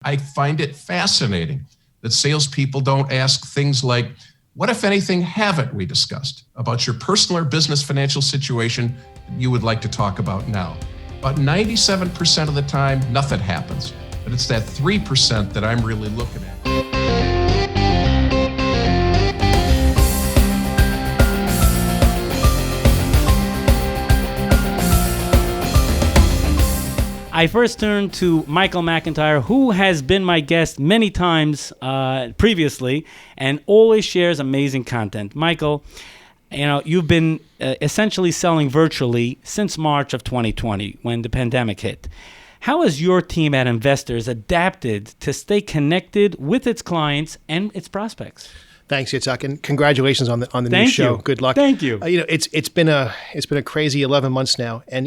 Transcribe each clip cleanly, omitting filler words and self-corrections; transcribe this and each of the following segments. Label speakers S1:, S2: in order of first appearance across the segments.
S1: I find it fascinating that salespeople don't ask things like, what, if anything, haven't we discussed about your personal or business financial situation that you would like to talk about now? About 97% of the time, nothing happens. But it's that 3% that I'm really looking at.
S2: I first turned to Michael McIntyre, who has been my guest many times previously and always shares amazing content. Michael, you've been essentially selling virtually since March of 2020 when the pandemic hit. How has your team at Investors adapted to stay connected with its clients and its prospects?
S3: Thanks, Yitzchok, and congratulations on the new show. Good luck.
S2: Thank you.
S3: It's been a crazy 11 months now, and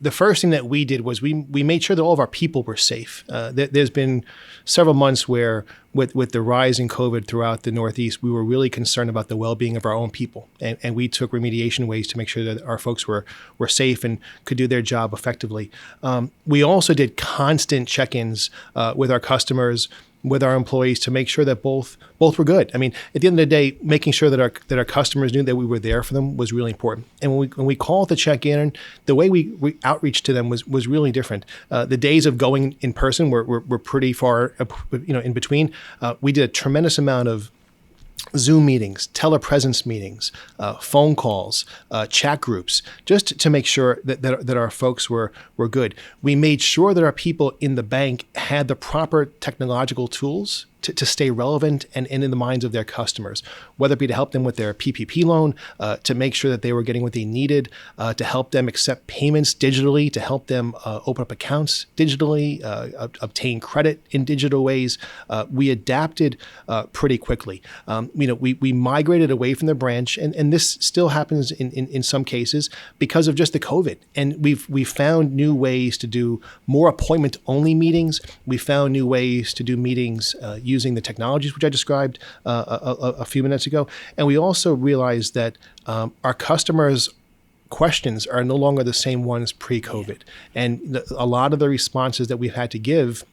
S3: the first thing that we did was we made sure that all of our people were safe. There's been several months where with the rise in COVID throughout the Northeast, we were really concerned about the well-being of our own people, and we took remediation ways to make sure that our folks were safe and could do their job effectively. We also did constant check-ins with our customers, with our employees, to make sure that both were good. I mean, at the end of the day, making sure that our customers knew that we were there for them was really important. And when we called to check in, the way we outreach to them was really different. The days of going in person were pretty far, in between. We did a tremendous amount of Zoom meetings, telepresence meetings, phone calls, chat groups, just to make sure that our folks were good. We made sure that our people in the bank had the proper technological tools to stay relevant and in the minds of their customers, whether it be to help them with their PPP loan, to make sure that they were getting what they needed, to help them accept payments digitally, to help them open up accounts digitally, obtain credit in digital ways. We adapted pretty quickly. We migrated away from the branch, and this still happens in some cases because of just the COVID. And we've found new ways to do more appointment-only meetings. We found new ways to do meetings using the technologies which I described a few minutes ago. And we also realized that our customers' questions are no longer the same ones pre-COVID. And a lot of the responses that we've had to give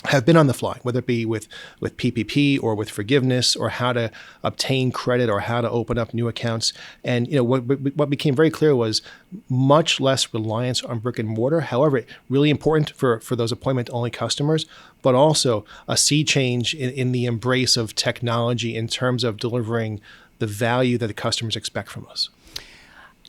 S3: have been on the fly, whether it be with PPP or with forgiveness or how to obtain credit or how to open up new accounts. And what became very clear was much less reliance on brick and mortar. However, really important for those appointment-only customers, but also a sea change in the embrace of technology in terms of delivering the value that the customers expect from us.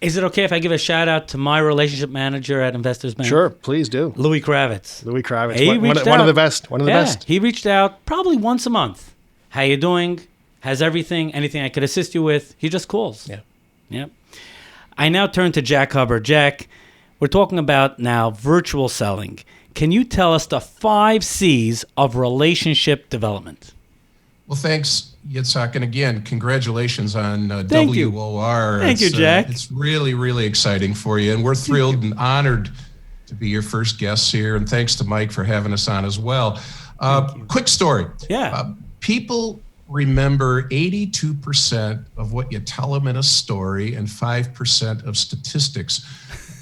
S2: Is it okay if I give a shout out to my relationship manager at Investors Bank?
S3: Sure, please do.
S2: Louis Kravitz.
S3: One of the best. One of the best.
S2: He reached out probably once a month. How you doing? Has everything? Anything I could assist you with? He just calls. Yeah. I now turn to Jack Hubbard. Jack, we're talking about now virtual selling. Can you tell us the 5 C's of relationship development?
S1: Well, thanks, Yitzchok. And again, congratulations on
S2: Thank
S1: WOR.
S2: Thank you, Jack.
S1: It's really, really exciting for you. And we're thrilled and honored to be your first guests here. And thanks to Mike for having us on as well. Quick story.
S2: Yeah.
S1: People remember 82% of what you tell them in a story and 5% of statistics.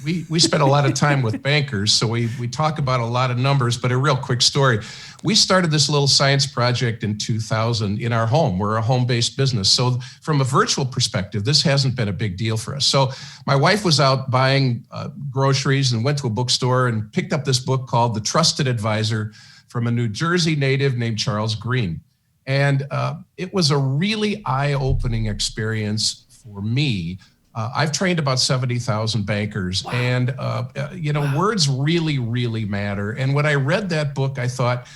S1: We spend a lot of time with bankers, so we talk about a lot of numbers, but a real quick story. We started this little science project in 2000 in our home. We're a home-based business. So from a virtual perspective, this hasn't been a big deal for us. So my wife was out buying groceries and went to a bookstore and picked up this book called The Trusted Advisor from a New Jersey native named Charles Green. And it was a really eye-opening experience for me. I've trained about 70,000 bankers. Wow. And, words really, really matter. And when I read that book, I thought,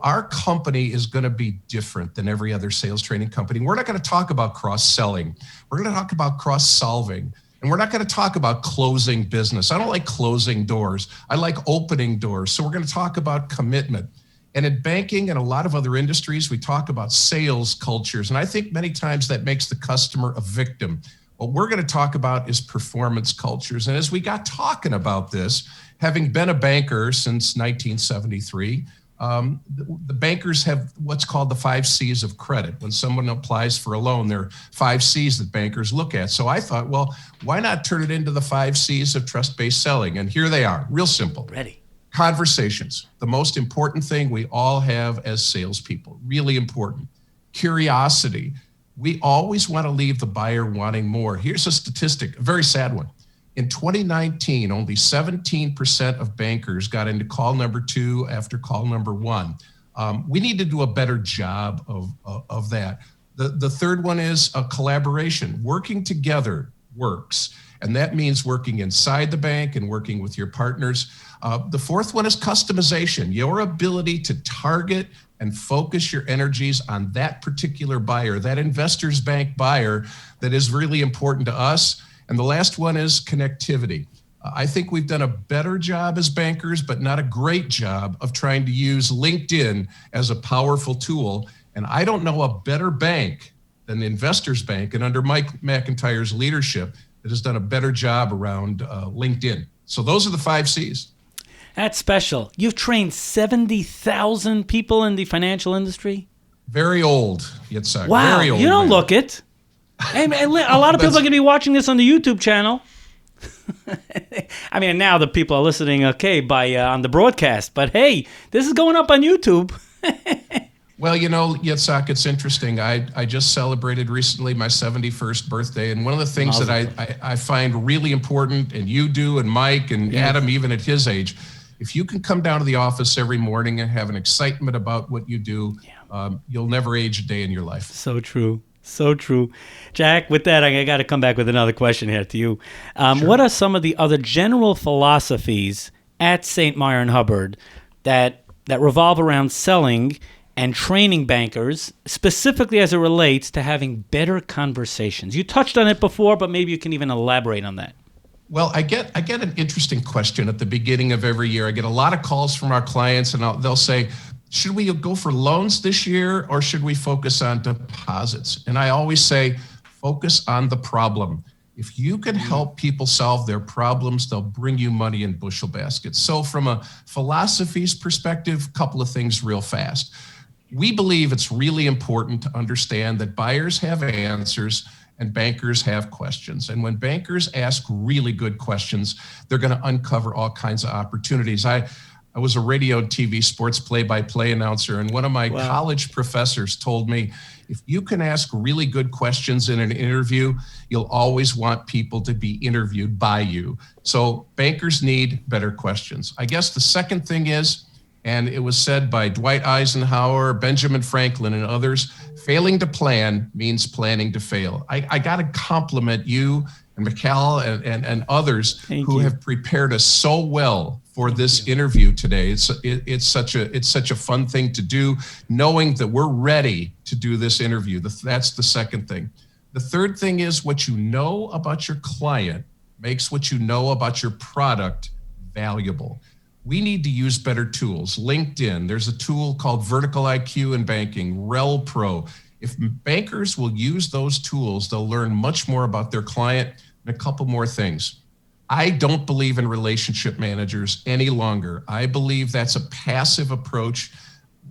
S1: our company is going to be different than every other sales training company. We're not going to talk about cross-selling. We're going to talk about cross-solving. And we're not going to talk about closing business. I don't like closing doors. I like opening doors. So we're going to talk about commitment. And in banking and a lot of other industries, we talk about sales cultures. And I think many times that makes the customer a victim. What we're going to talk about is performance cultures. And as we got talking about this, having been a banker since 1973, the bankers have what's called the 5 C's of credit. When someone applies for a loan, there are 5 C's that bankers look at. So I thought, well, why not turn it into the 5 C's of trust-based selling? And here they are, real simple.
S2: Ready.
S1: Conversations, the most important thing we all have as salespeople, really important. Curiosity. We always want to leave the buyer wanting more. Here's a statistic, a very sad one. In 2019, only 17% of bankers got into call number 2 after call number 1. We need to do a better job of that. The third one is a collaboration. Working together works. And that means working inside the bank and working with your partners. The fourth one is customization, your ability to target and focus your energies on that particular buyer, that investors bank buyer that is really important to us. And the last one is connectivity. I think we've done a better job as bankers, but not a great job of trying to use LinkedIn as a powerful tool. And I don't know a better bank than Investors Bank, and under Mike McIntyre's leadership, that has done a better job around LinkedIn. So those are the 5 C's.
S2: That's special. You've trained 70,000 people in the financial industry?
S1: Very old, Yitzchok.
S2: Wow,
S1: Very old,
S2: you don't
S1: man.
S2: look it. Hey, man, a lot of people are going to be watching this on the YouTube channel. I mean, now the people are listening, by on the broadcast. But hey, this is going up on YouTube.
S1: Well, Yitzchok, it's interesting. I just celebrated recently my 71st birthday. And one of the things that I find really important, and you do, and Mike, and Adam, even at his age, if you can come down to the office every morning and have an excitement about what you do, you'll never age a day in your life.
S2: So true. So true. Jack, with that, I got to come back with another question here to you. Sure. What are some of the other general philosophies at St. Meyer and Hubbard that revolve around selling and training bankers, specifically as it relates to having better conversations? You touched on it before, but maybe you can even elaborate on that.
S1: Well, I get an interesting question at the beginning of every year. I get a lot of calls from our clients, and they'll say, should we go for loans this year, or should we focus on deposits? And I always say, focus on the problem. If you can help people solve their problems, they'll bring you money in bushel baskets. So from a philosophies perspective, a couple of things real fast. We believe it's really important to understand that buyers have answers and bankers have questions. And when bankers ask really good questions, they're going to uncover all kinds of opportunities. I was a radio and TV sports play-by-play announcer, and one of my college professors told me, if you can ask really good questions in an interview, you'll always want people to be interviewed by you. So bankers need better questions. I guess the second thing is, and it was said by Dwight Eisenhower, Benjamin Franklin, and others, failing to plan means planning to fail. I got to compliment you and Mikhail and others who have prepared us so well for this interview today. It's such a fun thing to do, knowing that we're ready to do this interview. That's the second thing. The third thing is, what you know about your client makes what you know about your product valuable. We need to use better tools. LinkedIn, there's a tool called Vertical IQ in banking, Rel Pro. If bankers will use those tools, they'll learn much more about their client. And a couple more things. I don't believe in relationship managers any longer. I believe that's a passive approach.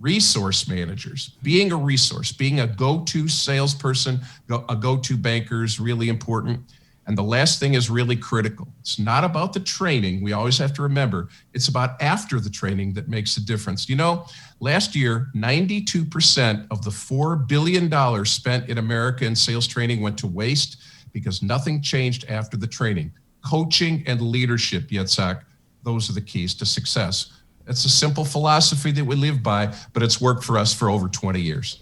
S1: Resource managers, being a resource, being a go-to salesperson, a go-to banker is really important. And the last thing is really critical. It's not about the training. We always have to remember, it's about after the training that makes a difference. Last year, 92% of the $4 billion spent in America in sales training went to waste because nothing changed after the training. Coaching and leadership, Yitzchok, those are the keys to success. It's a simple philosophy that we live by, but it's worked for us for over 20 years.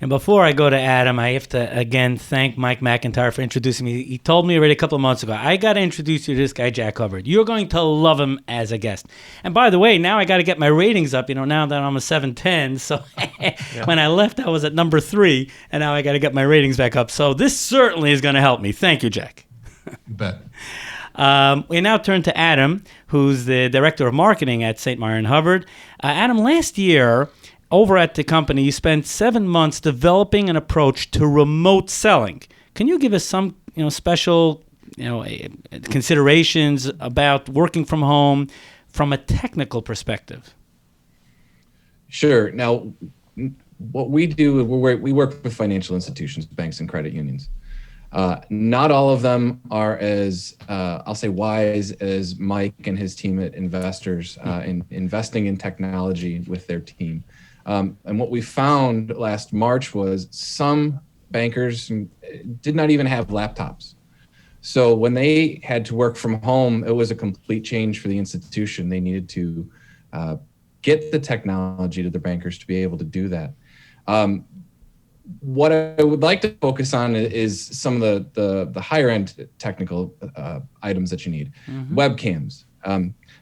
S2: And before I go to Adam, I have to, again, thank Mike McIntyre for introducing me. He told me already a couple of months ago, I got to introduce you to this guy, Jack Hubbard. You're going to love him as a guest. And by the way, now I got to get my ratings up, now that I'm a 710. So when I left, I was at number 3, and now I got to get my ratings back up. So this certainly is going to help me. Thank you, Jack.
S1: You bet.
S2: We now turn to Adam, who's the Director of Marketing at St. Meyer and Hubbard. Adam, last year, over at the company, you spent 7 months developing an approach to remote selling. Can you give us some, special, considerations about working from home from a technical perspective?
S4: Sure. Now, what we do, we work with financial institutions, banks, and credit unions. Not all of them are as, I'll say, wise as Mike and his team at Investors in investing in technology with their team. And what we found last March was some bankers did not even have laptops. So when they had to work from home, it was a complete change for the institution. They needed to get the technology to their bankers to be able to do that. What I would like to focus on is some of the higher end technical items that you need. Webcams.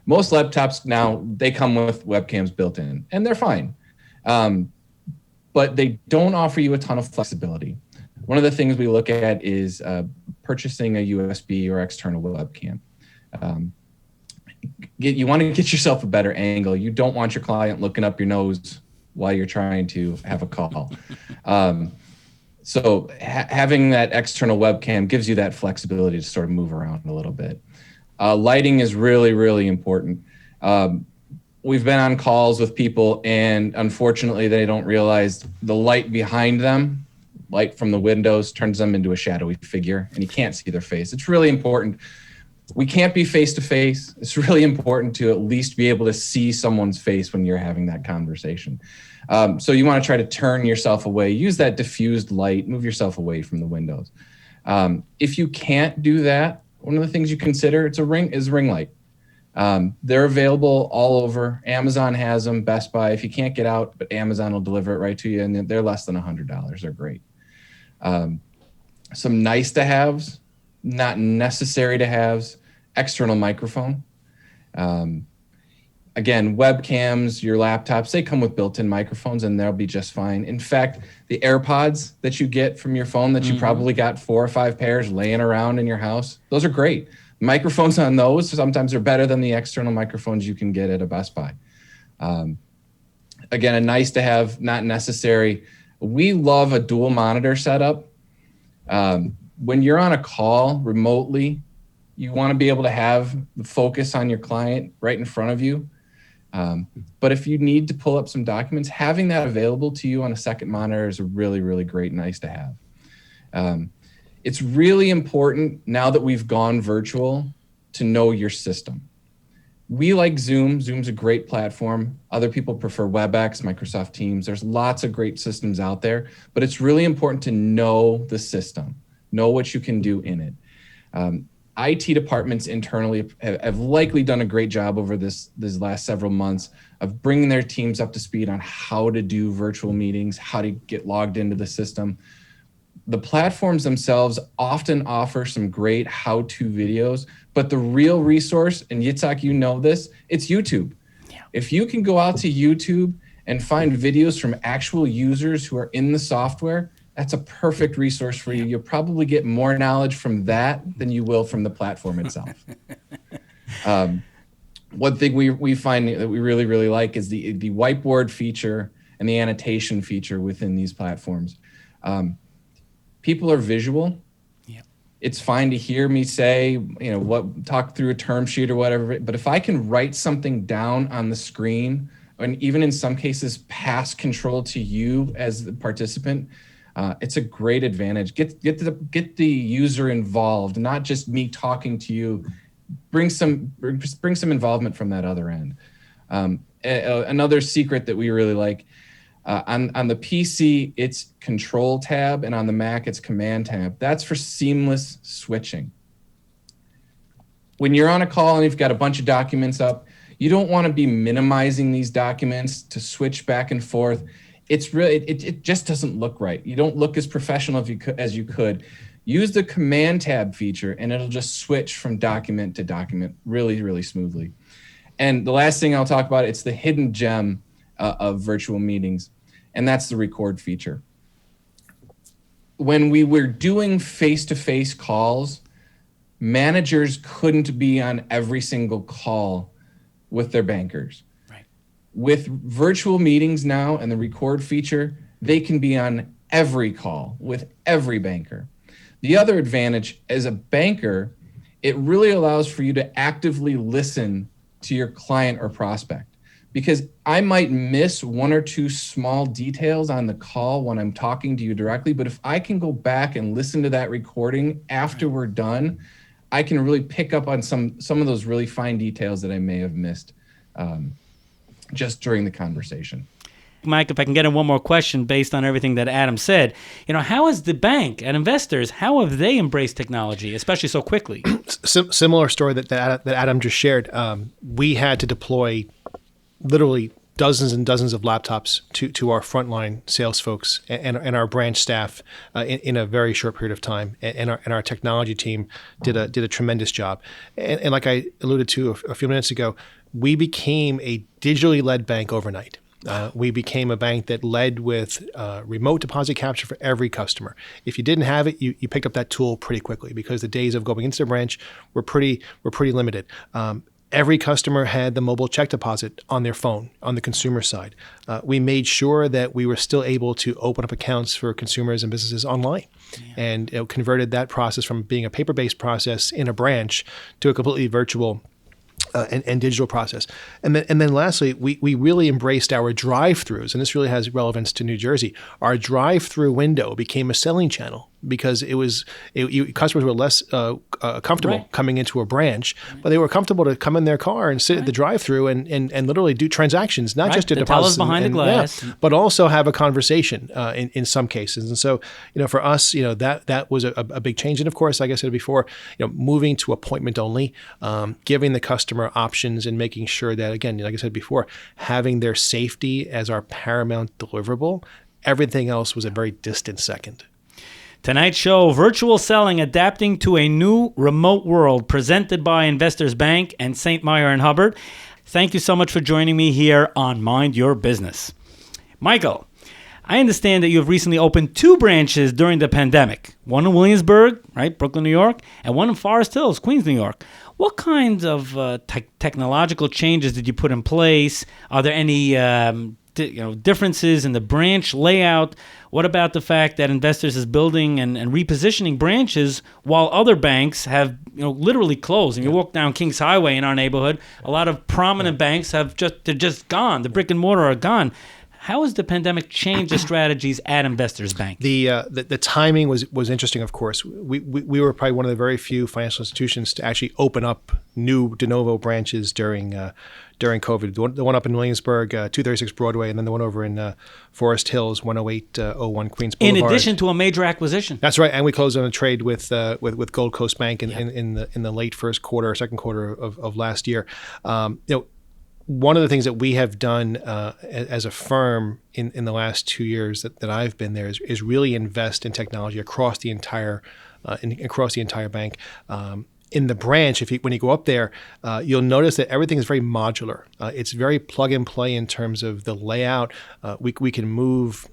S4: Most laptops now, they come with webcams built in, and they're fine. But they don't offer you a ton of flexibility. One of the things we look at is purchasing a USB or external webcam. You want to get yourself a better angle. You don't want your client looking up your nose while you're trying to have a call. So having that external webcam gives you that flexibility to sort of move around a little bit. Lighting is really, really important. We've been on calls with people, and unfortunately, they don't realize the light behind them, light from the windows, turns them into a shadowy figure, and you can't see their face. It's really important. We can't be face to face. It's really important to at least be able to see someone's face when you're having that conversation. So you want to try to turn yourself away, use that diffused light, move yourself away from the windows. If you can't do that, one of the things you consider is ring light. They're available all over. Amazon has them, Best Buy. If you can't get out, but Amazon will deliver it right to you, and they're less than $100. They're great. Some nice to haves, not necessary to haves. External microphone. Again, webcams, your laptops, they come with built-in microphones, and they'll be just fine. In fact, the AirPods that you get from your phone that you probably got 4 or 5 pairs laying around in your house, those are great. Microphones on those sometimes are better than the external microphones you can get at a Best Buy. Again, a nice to have, not necessary. We love a dual monitor setup. When you're on a call remotely, you want to be able to have the focus on your client right in front of you. But if you need to pull up some documents, having that available to you on a second monitor is a really, really great, nice to have. It's really important now that we've gone virtual to know your system. We like Zoom. Zoom's a great platform. Other people prefer WebEx, Microsoft Teams. There's lots of great systems out there, but it's really important to know the system, know what you can do in it. IT departments internally have likely done a great job over these last several months of bringing their teams up to speed on how to do virtual meetings, how to get logged into the system. The platforms themselves often offer some great how-to videos, but the real resource, and Yitzchok, you know this, it's YouTube. Yeah. If you can go out to YouTube and find videos from actual users who are in the software, that's a perfect resource for you. You'll probably get more knowledge from that than you will from the platform itself. One thing we find that we really, really like is the whiteboard feature and the annotation feature within these platforms. People are visual. Yeah. It's fine to hear me say, talk through a term sheet or whatever, but if I can write something down on the screen, and even in some cases pass control to you as the participant, it's a great advantage. Get the user involved, not just me talking to you. Bring some involvement from that other end. Another secret that we really like, on the PC, it's Control tab, and on the Mac, it's Command tab. That's for seamless switching. When you're on a call and you've got a bunch of documents up, you don't want to be minimizing these documents to switch back and forth. It's really, it just doesn't look right. You don't look as professional as you could. Use the Command tab feature, and it'll just switch from document to document really, really smoothly. And the last thing I'll talk about, it's the hidden gem of virtual meetings, and that's the record feature. When we were doing face-to-face calls, managers couldn't be on every single call with their bankers. Right. With virtual meetings now and the record feature, they can be on every call with every banker. The other advantage as a banker, it really allows for you to actively listen to your client or prospect. because I might miss one or two small details on the call when I'm talking to you directly. But if I can go back and listen to that recording after we're done, I can really pick up on some of those really fine details that I may have missed just during the conversation.
S2: Mike, if I can get in one more question based on everything that Adam said, how is the bank and investors, how have they embraced technology, especially so quickly?
S3: Similar story that Adam just shared. We had to deploy literally dozens and dozens of laptops to our frontline sales folks and our branch staff in a very short period of time. And our technology team did a tremendous job. And like I alluded to a few minutes ago, we became a digitally led bank overnight. We became a bank that led with remote deposit capture for every customer. If you didn't have it, you picked up that tool pretty quickly because the days of going into the branch were pretty limited. Every customer had the mobile check deposit on their phone on the consumer side. We made sure that we were still able to open up accounts for consumers and businesses online, and converted that process from being a paper-based process in a branch to a completely virtual and digital process. And then lastly, we really embraced our drive-throughs, and this really has relevance to New Jersey. Our drive-through window became a selling channel because customers were less comfortable coming into a branch, but they were comfortable to come in their car and sit at the drive-through and literally do transactions, not just to deposit.
S2: Tell us behind the glass.
S3: But also have a conversation in some cases. And so, for us, that was a big change. And of course, like I said before, moving to appointment only, giving the customer options and making sure that, again, like I said before, having their safety as our paramount deliverable. Everything else was a very distant second.
S2: Tonight's show, Virtual Selling, Adapting to a New Remote World, presented by Investors Bank and St. Meyer and Hubbard. Thank you so much for joining me here on Mind Your Business. Michael, I understand that you have recently opened 2 branches during the pandemic, one in Williamsburg, right, Brooklyn, New York, and one in Forest Hills, Queens, New York. What kinds of technological changes did you put in place? Are there any differences in the branch layout? What about the fact that Investors is building and repositioning branches while other banks have literally closed? And you walk down Kings Highway in our neighborhood, a lot of prominent banks they're just gone. The brick and mortar are gone. How has the pandemic changed the strategies at Investors Bank?
S3: The timing was interesting, of course. We were probably one of the very few financial institutions to actually open up new de novo branches during COVID. The one up in Williamsburg, 236 Broadway, and then the one over in Forest Hills, 10801 Queens Boulevard.
S2: In addition to a major acquisition.
S3: That's right, and we closed on a trade with Gold Coast Bank in the late first quarter, second quarter of last year. One of the things that we have done as a firm in the last 2 years that I've been there is really invest in technology across the entire bank. In the branch, when you go up there, you'll notice that everything is very modular. It's very plug and play in terms of the layout. We can move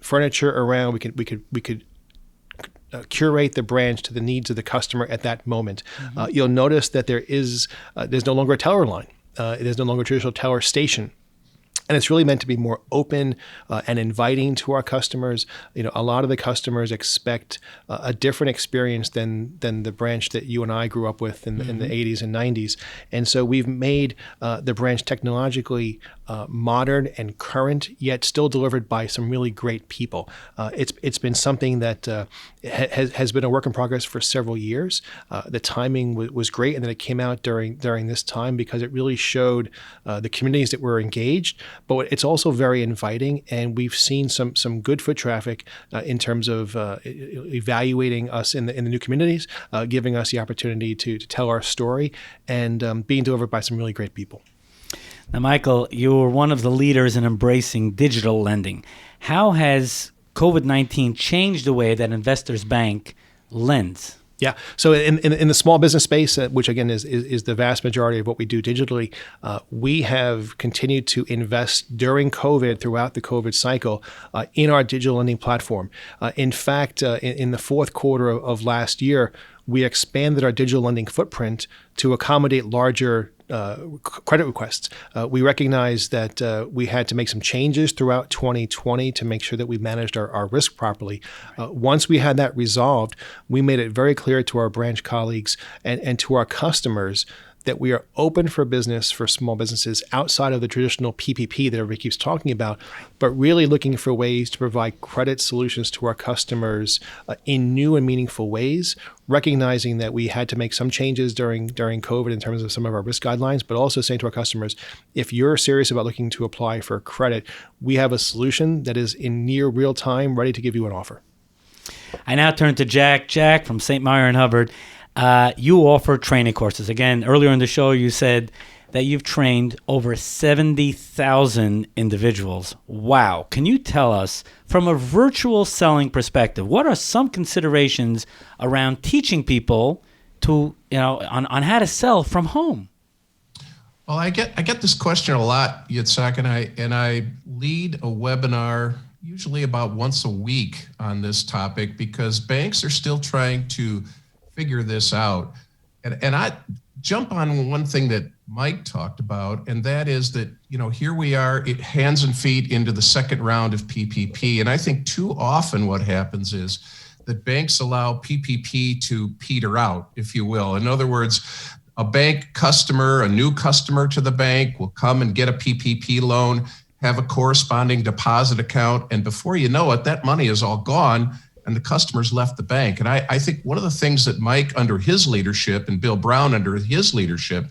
S3: furniture around. We could curate the branch to the needs of the customer at that moment. Mm-hmm. You'll notice that there's no longer a teller line. There's no longer a traditional teller station. And it's really meant to be more open and inviting to our customers. A lot of the customers expect a different experience than the branch that you and I grew up with in the 80s and 90s. And so we've made the branch technologically modern and current, yet still delivered by some really great people. It's been something that has been a work in progress for several years. The timing was great, and then it came out during this time because it really showed the communities that were engaged. But it's also very inviting, and we've seen some good foot traffic in terms of evaluating us in the new communities, giving us the opportunity to tell our story, and being delivered by some really great people.
S2: Now, Michael, you're one of the leaders in embracing digital lending. How has COVID-19 changed the way that Investors Bank lends?
S3: Yeah. So in the small business space, which again is the vast majority of what we do digitally, we have continued to invest during COVID, throughout the COVID cycle, in our digital lending platform. In fact, in the fourth quarter of last year, we expanded our digital lending footprint to accommodate larger credit requests. We recognized that we had to make some changes throughout 2020 to make sure that we managed our risk properly. Once we had that resolved, we made it very clear to our branch colleagues and to our customers that we are open for business for small businesses outside of the traditional PPP that everybody keeps talking about, but really looking for ways to provide credit solutions to our customers in new and meaningful ways, recognizing that we had to make some changes during COVID in terms of some of our risk guidelines, but also saying to our customers, if you're serious about looking to apply for credit, we have a solution that is in near real time, ready to give you an offer.
S2: I now turn to Jack. Jack from St. Meyer and Hubbard. You offer training courses. Again, earlier in the show, you said that you've trained over 70,000 individuals. Wow. Can you tell us, from a virtual selling perspective, what are some considerations around teaching people to, on how to sell from home?
S1: Well, I get this question a lot, Yitzchok, and I lead a webinar usually about once a week on this topic because banks are still trying to figure this out. And I jump on one thing that Mike talked about, and that is that, here we are, hands and feet into the second round of PPP. And I think too often what happens is that banks allow PPP to peter out, if you will. In other words, a bank customer, a new customer to the bank will come and get a PPP loan, have a corresponding deposit account, and before you know it, that money is all gone and the customers left the bank. And I think one of the things that Mike under his leadership and Bill Brown under his leadership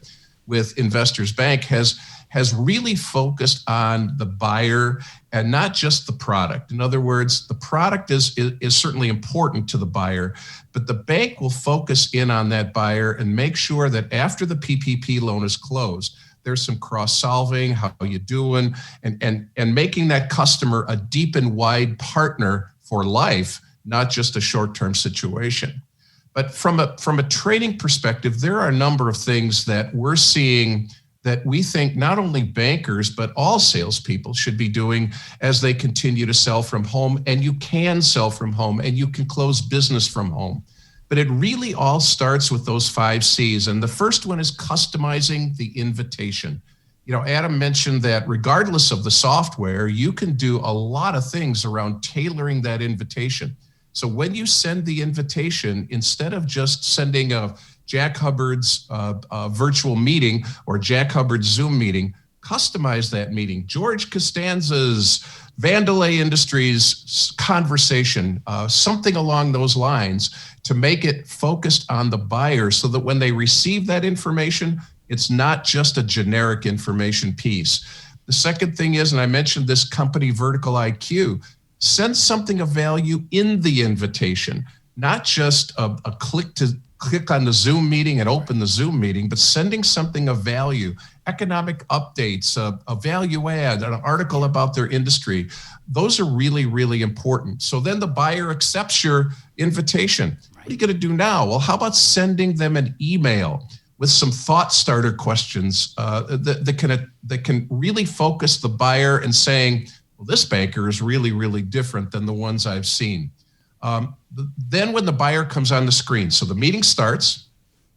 S1: with Investors Bank has really focused on the buyer and not just the product. In other words, the product is certainly important to the buyer, but the bank will focus in on that buyer and make sure that after the PPP loan is closed, there's some cross-solving, how you doing, and making that customer a deep and wide partner for life, not just a short-term situation. But from a training perspective, there are a number of things that we're seeing that we think not only bankers, but all salespeople should be doing as they continue to sell from home. And you can sell from home and you can close business from home. But it really all starts with those 5 C's. And the first one is customizing the invitation. Adam mentioned that regardless of the software, you can do a lot of things around tailoring that invitation. So when you send the invitation, instead of just sending a Jack Hubbard's virtual meeting or Jack Hubbard's Zoom meeting, customize that meeting. George Costanza's Vandelay Industries conversation, something along those lines to make it focused on the buyer so that when they receive that information, it's not just a generic information piece. The second thing is, and I mentioned this company Vertical IQ, send something of value in the invitation, not just a click on the Zoom meeting and open the Zoom meeting, but sending something of value, economic updates, a value add, an article about their industry. Those are really, really important. So then the buyer accepts your invitation. What are you going to do now? Well, how about sending them an email with some thought starter questions that can really focus the buyer and saying, well, this banker is really, really different than the ones I've seen. Then when the buyer comes on the screen, so the meeting starts,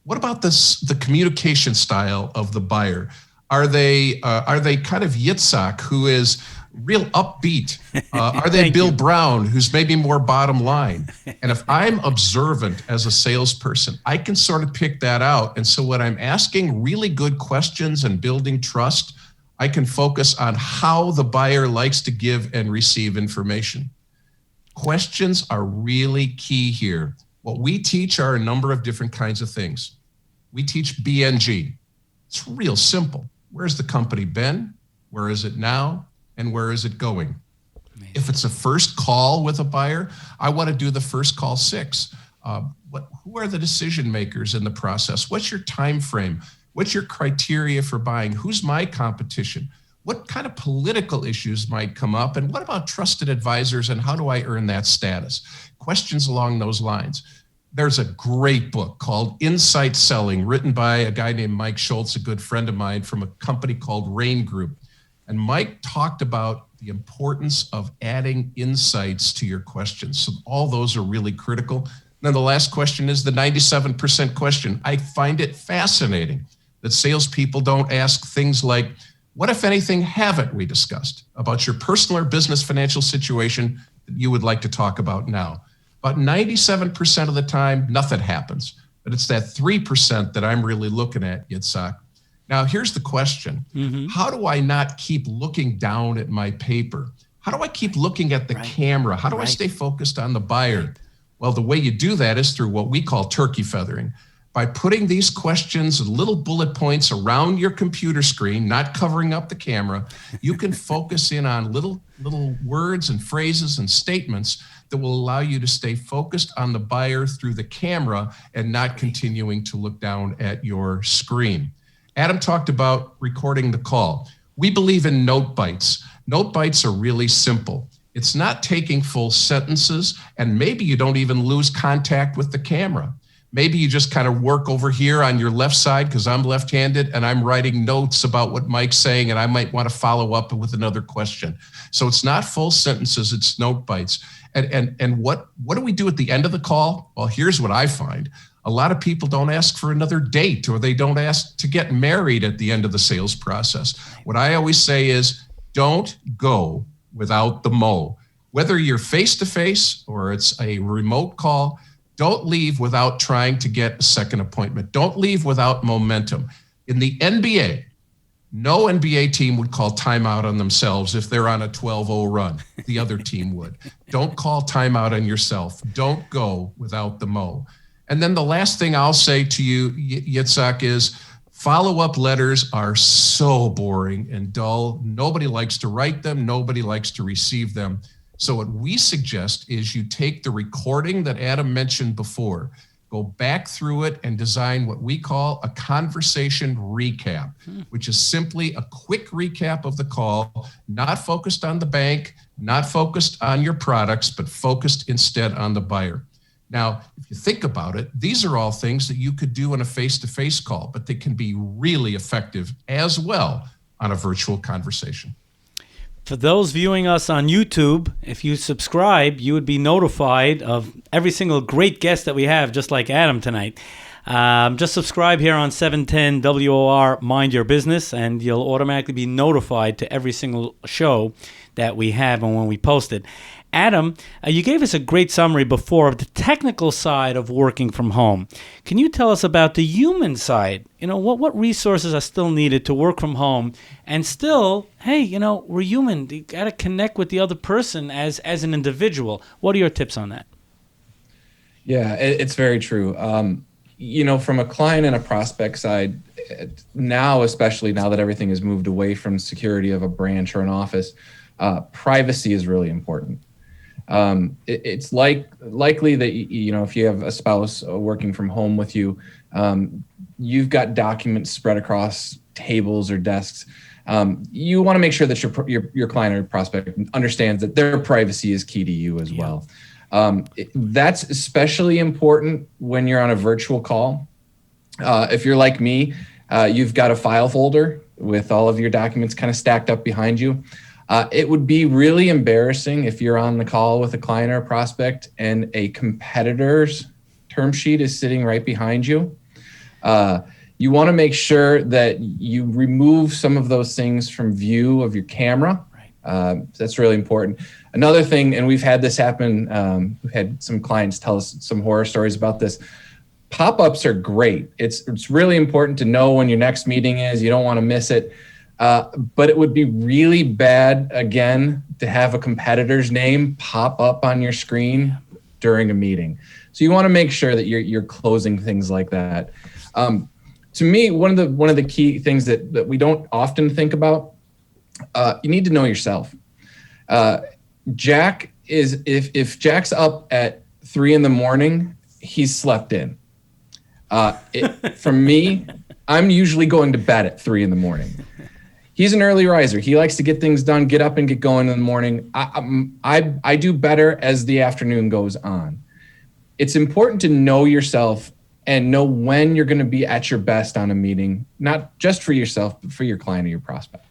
S1: what about the communication style of the buyer? Are they kind of Yitzchok, who is real upbeat? Are they Bill Brown, who's maybe more bottom line? And if I'm observant as a salesperson, I can sort of pick that out. And so when I'm asking really good questions and building trust, I can focus on how the buyer likes to give and receive information. Questions are really key here. What we teach are a number of different kinds of things. We teach BNG. It's real simple. Where's the company been? Where is it now? And where is it going? Amazing. If it's a first call with a buyer, I want to do the first call 6. Who are the decision makers in the process? What's your time frame? What's your criteria for buying? Who's my competition? What kind of political issues might come up? And what about trusted advisors and how do I earn that status? Questions along those lines. There's a great book called Insight Selling, written by a guy named Mike Schultz, a good friend of mine from a company called Rain Group. And Mike talked about the importance of adding insights to your questions. So all those are really critical. And then the last question is the 97% question. I find it fascinating that salespeople don't ask things like, what, if anything, haven't we discussed about your personal or business financial situation that you would like to talk about now? About 97% of the time, nothing happens. but it's that 3% that I'm really looking at, Yitzchok. Now, here's the question. How do I not keep looking down at my paper? How do I keep looking at the camera? How do I stay focused on the buyer? Well, the way you do that is through what we call turkey feathering. By putting these questions and little bullet points around your computer screen, not covering up the camera, you can focus in on little words and phrases and statements that will allow you to stay focused on the buyer through the camera and not continuing to look down at your screen. Adam talked about recording the call. We believe in note bites. Note bites are really simple. It's not taking full sentences, and maybe you don't even lose contact with the camera. Maybe you just kind of work over here on your left side because I'm left-handed and I'm writing notes about what Mike's saying and I might want to follow up with another question. So it's not full sentences, it's note bites. And what do we do at the end of the call? Well, here's what I find. A lot of people don't ask for another date, or they don't ask to get married at the end of the sales process. What I always say is, don't go without the mo. Whether you're face-to-face or it's a remote call, don't leave without trying to get a second appointment. Don't leave without momentum. In the NBA, no NBA team would call timeout on themselves if they're on a 12-0 run. The other team would. Don't call timeout on yourself. Don't go without the mo. And then the last thing I'll say to you, Yitzchok, is follow-up letters are so boring and dull. Nobody likes to write them. Nobody likes to receive them. So what we suggest is you take the recording that Adam mentioned before, go back through it and design what we call a conversation recap, which is simply a quick recap of the call, not focused on the bank, not focused on your products, but focused instead on the buyer. Now, if you think about it, these are all things that you could do in a face-to-face call, but they can be really effective as well on a virtual conversation.
S2: For those viewing us on YouTube, if you subscribe, you would be notified of every single great guest that we have, just like Adam tonight. Just subscribe here on 710 WOR Mind Your Business, and you'll automatically be notified to every single show that we have and when we post it. Adam, you gave us a great summary before of the technical side of working from home. Can you tell us about the human side? You know, what resources are still needed to work from home and still, hey, you know, we're human. You got to connect with the other person as an individual. What are your tips on that?
S4: Yeah, it's very true. You know, from a client and a prospect side, now, especially now that everything has moved away from security of a branch or an office, privacy is really important. It's likely that, you know, if you have a spouse working from home with you, you've got documents spread across tables or desks. You want to make sure that your client or prospect understands that their privacy is key to you as well. That's especially important when you're on a virtual call. If you're like me, you've got a file folder with all of your documents kind of stacked up behind you. It would be really embarrassing if you're on the call with a client or a prospect and a competitor's term sheet is sitting right behind you. You want to make sure that you remove some of those things from view of your camera. That's really important. Another thing, and we've had this happen, we've had some clients tell us some horror stories about this. Pop-ups are great. It's really important to know when your next meeting is. You don't want to miss it. But it would be really bad, again, to have a competitor's name pop up on your screen during a meeting. So you want to make sure that you're closing things like that. To me, one of the key things that we don't often think about, you need to know yourself. Jack is, if Jack's up at 3 a.m, he's slept in. For me, I'm usually going to bed at 3 a.m. He's an early riser. He likes to get things done, get up and get going in the morning. I do better as the afternoon goes on. It's important to know yourself and know when you're going to be at your best on a meeting, not just for yourself, but for your client or your prospect.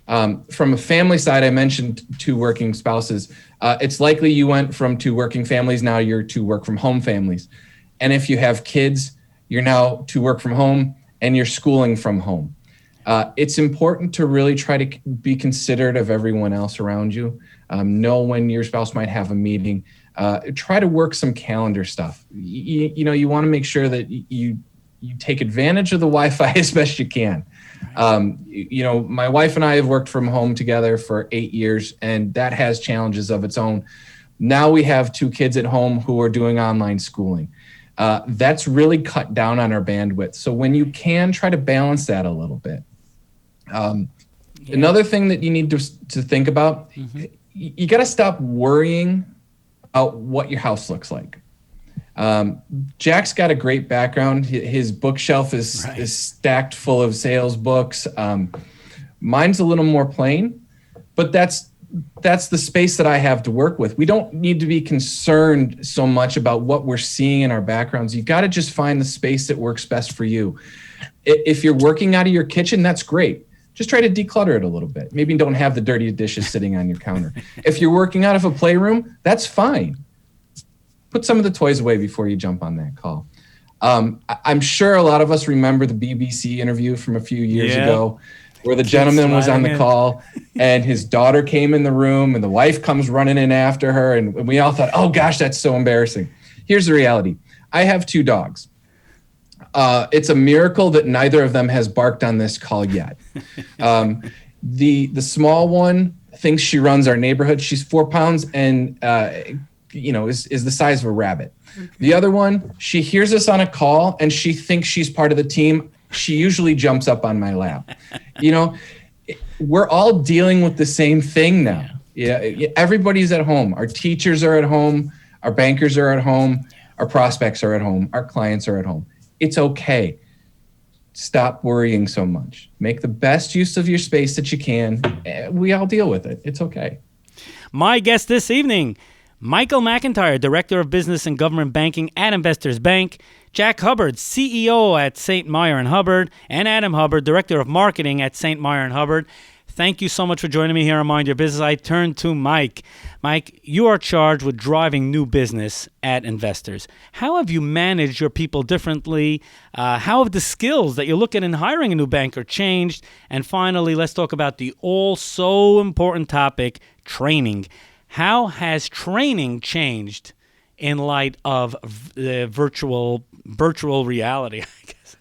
S4: From a family side, I mentioned 2 working spouses. It's likely you went from 2 working families, now you're 2 work from home families. And if you have kids, you're now 2 work from home and you're schooling from home. It's important to really try to be considerate of everyone else around you. Know when your spouse might have a meeting. Try to work some calendar stuff. You want to make sure that you take advantage of the Wi-Fi as best you can. My wife and I have worked from home together for 8 years, and that has challenges of its own. Now we have 2 kids at home who are doing online schooling. That's really cut down on our bandwidth. So when you can, try to balance that a little bit. Another thing that you need to think about, you got to stop worrying about what your house looks like. Jack's got a great background. His bookshelf is stacked full of sales books. Mine's a little more plain, but that's the space that I have to work with. We don't need to be concerned so much about what we're seeing in our backgrounds. You got to just find the space that works best for you. If you're working out of your kitchen, that's great. Just try to declutter it a little bit. Maybe don't have the dirty dishes sitting on your counter. If you're working out of a playroom, that's fine. Put some of the toys away before you jump on that call. I'm sure a lot of us remember the BBC interview from a few years ago where the gentleman was on the call and his daughter came in the room and the wife comes running in after her. And we all thought, oh gosh, that's so embarrassing. Here's the reality. I have 2 dogs. It's a miracle that neither of them has barked on this call yet. The small one thinks she runs our neighborhood. She's 4 pounds and is the size of a rabbit. The other one, she hears us on a call and she thinks she's part of the team. She usually jumps up on my lap. We're all dealing with the same thing now. Everybody's at home. Our teachers are at home. Our bankers are at home. Our prospects are at home. Our clients are at home. It's okay. Stop worrying so much. Make the best use of your space that you can. We all deal with it. It's okay.
S2: My guest this evening, Michael McIntyre, Director of Business and Government Banking at Investors Bank, Jack Hubbard, CEO at St. Meyer and Hubbard, and Adam Hubbard, Director of Marketing at St. Meyer and Hubbard. Thank you so much for joining me here on Mind Your Business. I turn to Mike. Mike, you are charged with driving new business at Investors. How have you managed your people differently? How have the skills that you look at in hiring a new banker changed? And finally, let's talk about the so important topic, training. How has training changed in light of the virtual reality, I guess?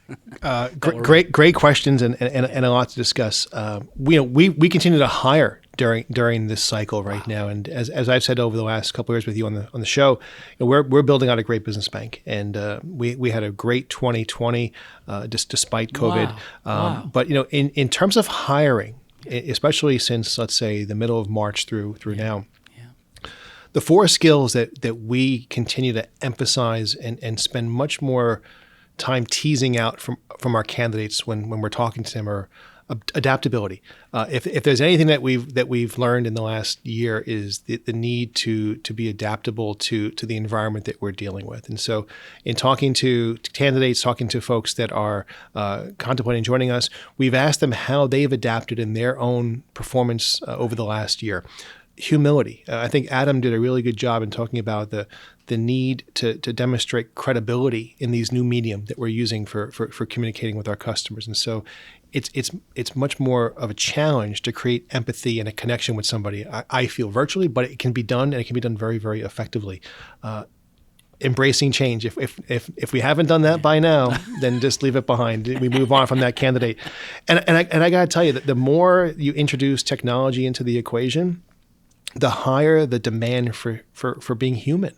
S3: Great questions and a lot to discuss. We continue to hire during this cycle right now, and as I've said over the last couple of years with you on the show, we're building out a great business bank, and we had a great 2020 despite COVID.
S2: Wow.
S3: But in terms of hiring, especially since let's say the middle of March through now. The 4 skills that we continue to emphasize and spend much more time teasing out from our candidates when we're talking to them are adaptability. If there's anything that we've learned in the last year is the need to be adaptable to the environment that we're dealing with. And so in talking to candidates, talking to folks that are contemplating joining us, we've asked them how they've adapted in their own performance over the last year. Humility. I think Adam did a really good job in talking about the need to demonstrate credibility in these new medium that we're using for communicating with our customers. And so it's much more of a challenge to create empathy and a connection with somebody, I feel, virtually, but it can be done, and it can be done very, very effectively. Embracing change. If we haven't done that by now, then just leave it behind. We move on from that candidate. And I got to tell you that the more you introduce technology into the equation, the higher the demand for being human.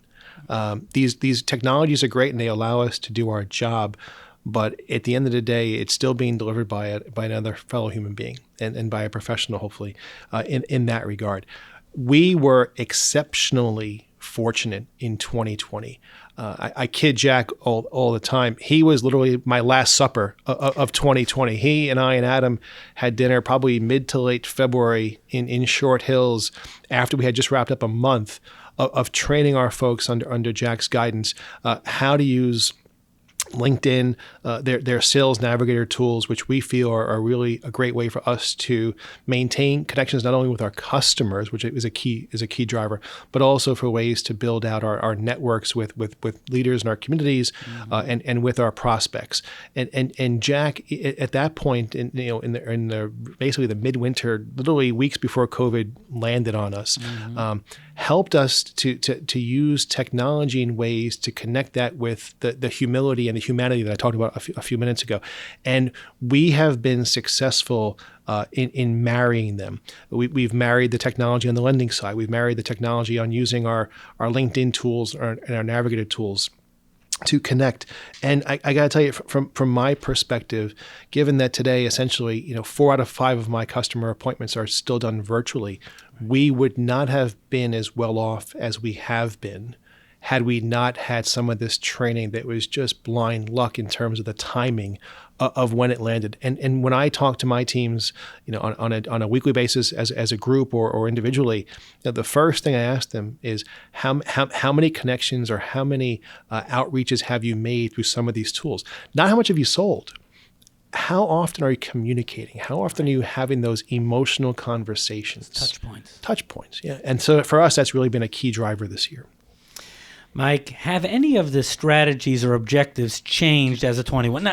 S3: These technologies are great and they allow us to do our job, but at the end of the day, it's still being delivered by another fellow human being and by a professional, hopefully, in that regard. We were exceptionally fortunate in 2020. I kid Jack all the time. He was literally my last supper of 2020. He and I and Adam had dinner probably mid to late February in Short Hills after we had just wrapped up a month of training our folks under Jack's guidance how to use LinkedIn, their sales navigator tools, which we feel are really a great way for us to maintain connections not only with our customers, which is a key driver, but also for ways to build out our networks with leaders in our communities, and with our prospects. And Jack, at that point, in the basically the midwinter, literally weeks before COVID landed on us, helped us to use technology in ways to connect that with the humility and the humanity that I talked about a few minutes ago. And we have been successful in marrying them. We've married the technology on the lending side. We've married the technology on using our LinkedIn tools and our Navigator tools to connect. And I got to tell you, from my perspective, given that today, essentially, 4 out of 5 of my customer appointments are still done virtually, we would not have been as well off as we have been had we not had some of this training that was just blind luck in terms of the timing of when it landed. And when I talk to my teams, on a weekly basis as a group or individually, the first thing I ask them is how many connections or how many outreaches have you made through some of these tools? Not how much have you sold. How often are you communicating? How often are you having those emotional conversations? Touch points, yeah. And so for us, that's really been a key driver this year.
S2: Mike, have any of the strategies or objectives changed as a 21?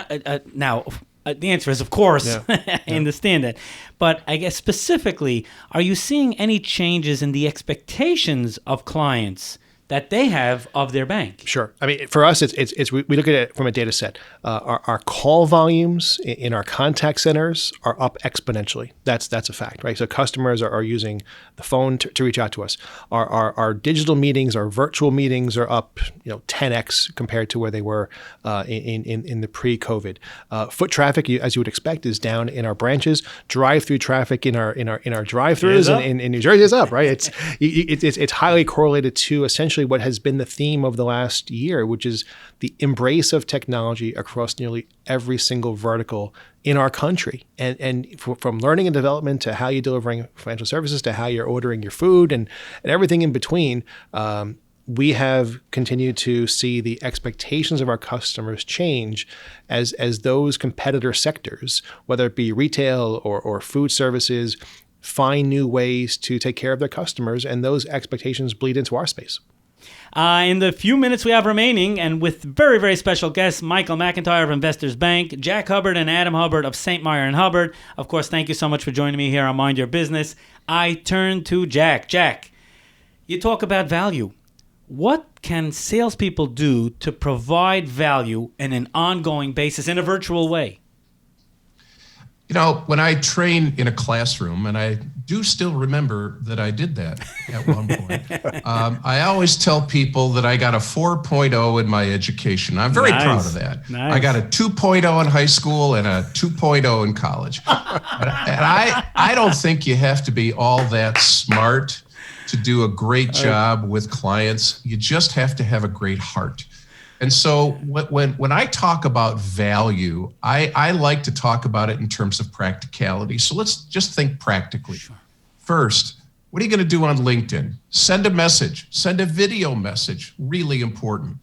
S2: Now, the answer is, of course, yeah. I understand that. But I guess specifically, are you seeing any changes in the expectations of clients that they have of their bank?
S3: Sure. I mean, for us, it's we look at it from a data set. Our call volumes in our contact centers are up exponentially. That's a fact, right? So customers are using the phone to reach out to us. Our digital meetings, our virtual meetings are up 10x compared to where they were in the pre-COVID. Foot traffic, as you would expect, is down in our branches. Drive-through traffic in our drive-throughs in New Jersey is up, right? It's highly correlated to essentially what has been the theme of the last year, which is the embrace of technology across nearly every single vertical in our country. And from learning and development to how you're delivering financial services to how you're ordering your food and everything in between, we have continued to see the expectations of our customers change as those competitor sectors, whether it be retail or food services, find new ways to take care of their customers, and those expectations bleed into our space.
S2: In the few minutes we have remaining, and with very, very special guests, Michael McIntyre of Investors Bank, Jack Hubbard and Adam Hubbard of St. Meyer and Hubbard. Of course, thank you so much for joining me here on Mind Your Business. I turn to Jack. Jack, you talk about value. What can salespeople do to provide value in an ongoing basis in a virtual way?
S1: When I train in a classroom, and I do still remember that I did that at one point, I always tell people that I got a 4.0 in my education. I'm very proud of that. Nice. I got a 2.0 in high school and a 2.0 in college. And I don't think you have to be all that smart to do a great job with clients. You just have to have a great heart. And so when I talk about value, I like to talk about it in terms of practicality. So let's just think practically. Sure. First, what are you going to do on LinkedIn? Send a message, send a video message, really important.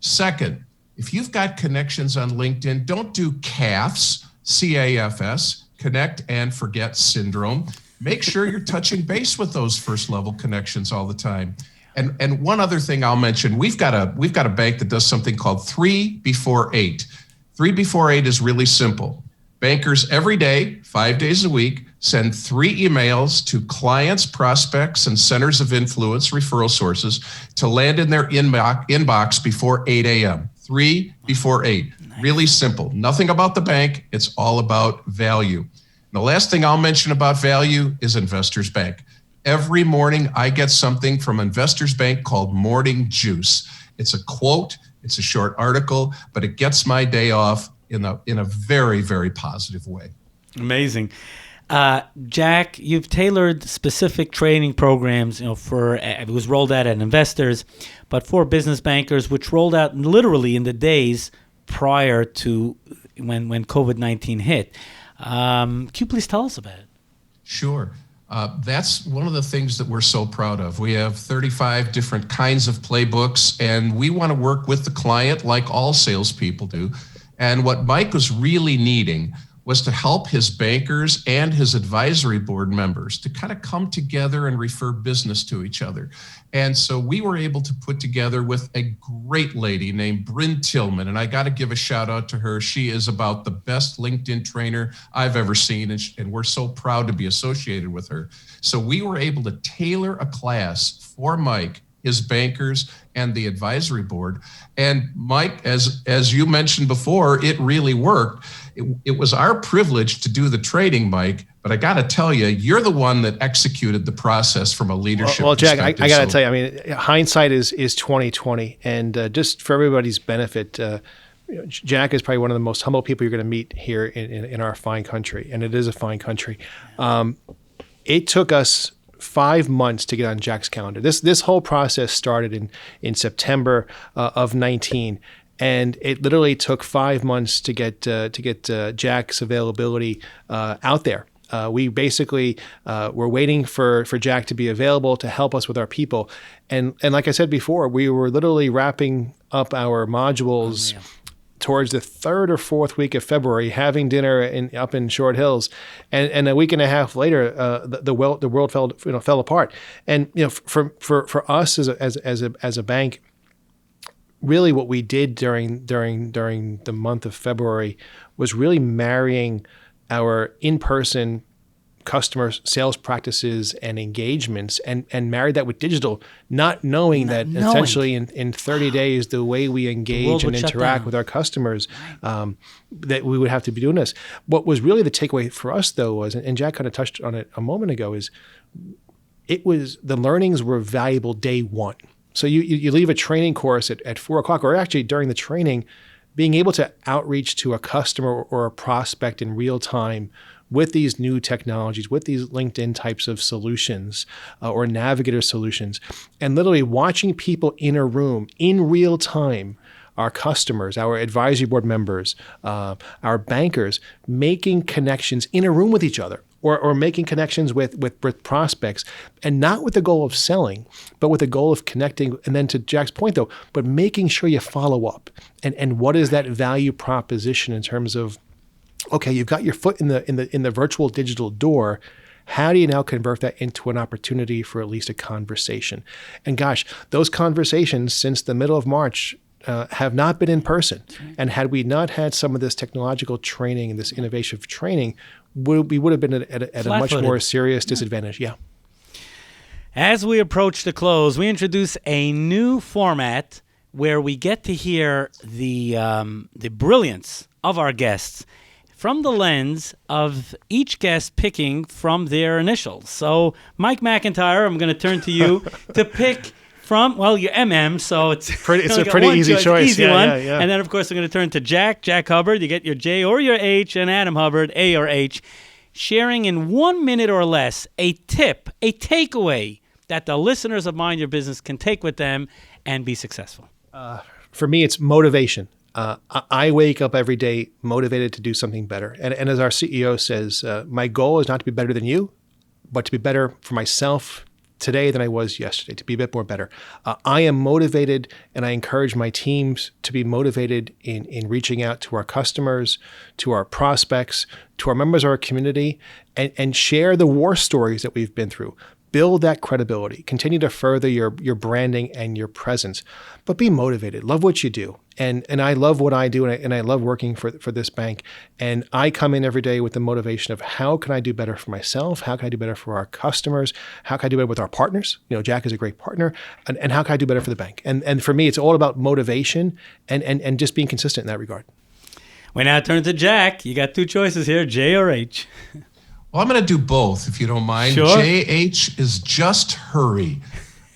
S1: Second, if you've got connections on LinkedIn, don't do CAFS, C-A-F-S, connect and forget syndrome. Make sure you're touching base with those first level connections all the time. And one other thing I'll mention, we've got a bank that does something called 3 before 8. 3 before 8 is really simple. Bankers every day, 5 days a week, send 3 emails to clients, prospects, and centers of influence, referral sources, to land in their inbox before 8 a.m. 3 before 8. Nice. Really simple. Nothing about the bank. It's all about value. And the last thing I'll mention about value is Investors Bank. Every morning, I get something from Investors Bank called Morning Juice. It's a quote, it's a short article, but it gets my day off in a very, very positive way.
S2: Amazing. Jack, you've tailored specific training programs, for it was rolled out at Investors, but for business bankers, which rolled out literally in the days prior to when COVID-19 hit. Can you please tell us about it?
S1: Sure. That's one of the things that we're so proud of. We have 35 different kinds of playbooks, and we want to work with the client like all salespeople do. And what Mike was really needing was to help his bankers and his advisory board members to kind of come together and refer business to each other. And so we were able to put together with a great lady named Bryn Tillman, and I got to give a shout out to her. She is about the best LinkedIn trainer I've ever seen, and we're so proud to be associated with her. So we were able to tailor a class for Mike, his bankers, and the advisory board. And Mike, as you mentioned before, it really worked. It was our privilege to do the training, Mike, but I got to tell you, you're the one that executed the process from a leadership
S3: well, Jack,
S1: perspective.
S3: I got to tell you, I mean, hindsight is 2020, and just for everybody's benefit, Jack is probably one of the most humble people you're going to meet here in our fine country, and it is a fine country. It took us 5 months to get on Jack's calendar. This whole process started in September of 19. And it literally took 5 months to get Jack's availability out there. We basically were waiting for Jack to be available to help us with our people. And like I said before, we were literally wrapping up our modules towards the 3rd or 4th week of February, having dinner up in Short Hills, and a week and a half later, the world fell apart. And for us as a bank, really what we did during the month of February was really marrying our in-person customer sales practices and engagements and married that with digital, not knowing essentially in 30 days, the way we engage and interact with our customers, that we would have to be doing this. What was really the takeaway for us, though, was, and Jack kind of touched on it a moment ago, is the learnings were valuable day one. So you leave a training course at 4 o'clock, or actually during the training, being able to outreach to a customer or a prospect in real time with these new technologies, with these LinkedIn types of solutions or Navigator solutions, and literally watching people in a room in real time, our customers, our advisory board members, our bankers, making connections in a room with each other. Or making connections with prospects, and not with the goal of selling, but with the goal of connecting. And then to Jack's point, though, but making sure you follow up. And what is that value proposition in terms of, okay, you've got your foot in the virtual digital door. How do you now convert that into an opportunity for at least a conversation? And gosh, those conversations since the middle of March have not been in person. And had we not had some of this technological training and this innovation training, we would have been at a much more serious disadvantage. Yeah.
S2: As we approach the close, we introduce a new format where we get to hear the brilliance of our guests from the lens of each guest picking from their initials. So, Mike McIntyre, I'm going to turn to you to pick from, well, you're MM, so it's
S3: a pretty easy choice.
S2: Easy one. Yeah. And then, of course, we're going to turn to Jack Hubbard. You get your J or your H, and Adam Hubbard, A or H, sharing in 1 minute or less a tip, a takeaway that the listeners of Mind Your Business can take with them and be successful.
S3: For me, it's motivation. I wake up every day motivated to do something better. And as our CEO says, my goal is not to be better than you, but to be better for myself today than I was yesterday, to be a bit more better. I am motivated, and I encourage my teams to be motivated in reaching out to our customers, to our prospects, to our members of our community, and share the war stories that we've been through. Build that credibility. Continue to further your branding and your presence, but be motivated. Love what you do. And I love what I do, and I love working for this bank. And I come in every day with the motivation of how can I do better for myself? How can I do better for our customers? How can I do better with our partners? Jack is a great partner. And how can I do better for the bank? And for me, it's all about motivation and just being consistent in that regard.
S2: We now turn to Jack. You got 2 choices here, J or H.
S1: Well, I'm going to do both, if you don't mind.
S2: Sure.
S1: JH is just hurry.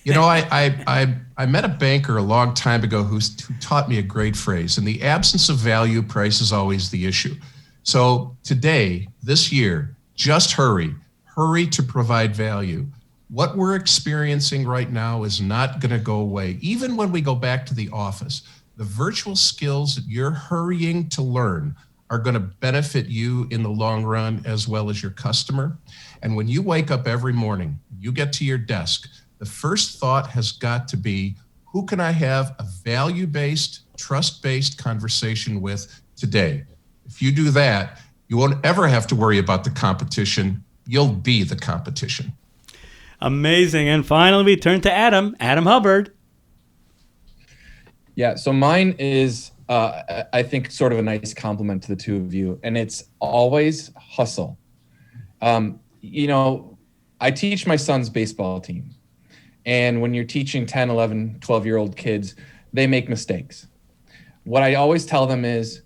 S1: I met a banker a long time ago who taught me a great phrase. In the absence of value, price is always the issue. So today, this year, just hurry. Hurry to provide value. What we're experiencing right now is not going to go away. Even when we go back to the office, the virtual skills that you're hurrying to learn are going to benefit you in the long run as well as your customer. And when you wake up every morning, you get to your desk, the first thought has got to be, who can I have a value-based, trust-based conversation with today? If you do that, you won't ever have to worry about the competition. You'll be the competition.
S2: Amazing. And finally, we turn to Adam Hubbard.
S4: Yeah, so mine is, I think, sort of a nice compliment to the two of you, and it's always hustle. I teach my son's baseball team, and when you're teaching 10, 11, 12-year-old kids, they make mistakes. What I always tell them is,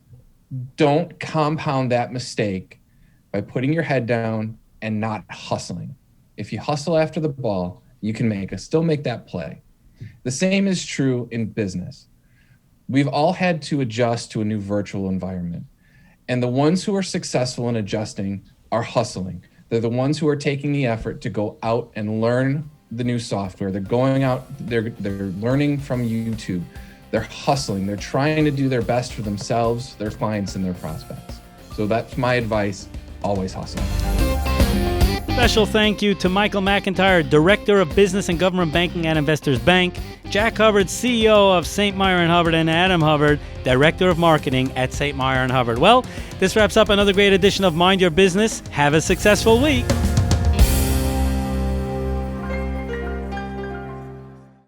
S4: don't compound that mistake by putting your head down and not hustling. If you hustle after the ball, you can still make that play. The same is true in business. We've all had to adjust to a new virtual environment. And the ones who are successful in adjusting are hustling. They're the ones who are taking the effort to go out and learn the new software. They're going out, they're learning from YouTube. They're hustling. They're trying to do their best for themselves, their clients, and their prospects. So that's my advice. Always hustle.
S2: Special thank you to Michael McIntyre, Director of Business and Government Banking at Investors Bank, Jack Hubbard, CEO of St. Meyer & Hubbard, and Adam Hubbard, Director of Marketing at St. Meyer & Hubbard. Well, this wraps up another great edition of Mind Your Business. Have a successful week.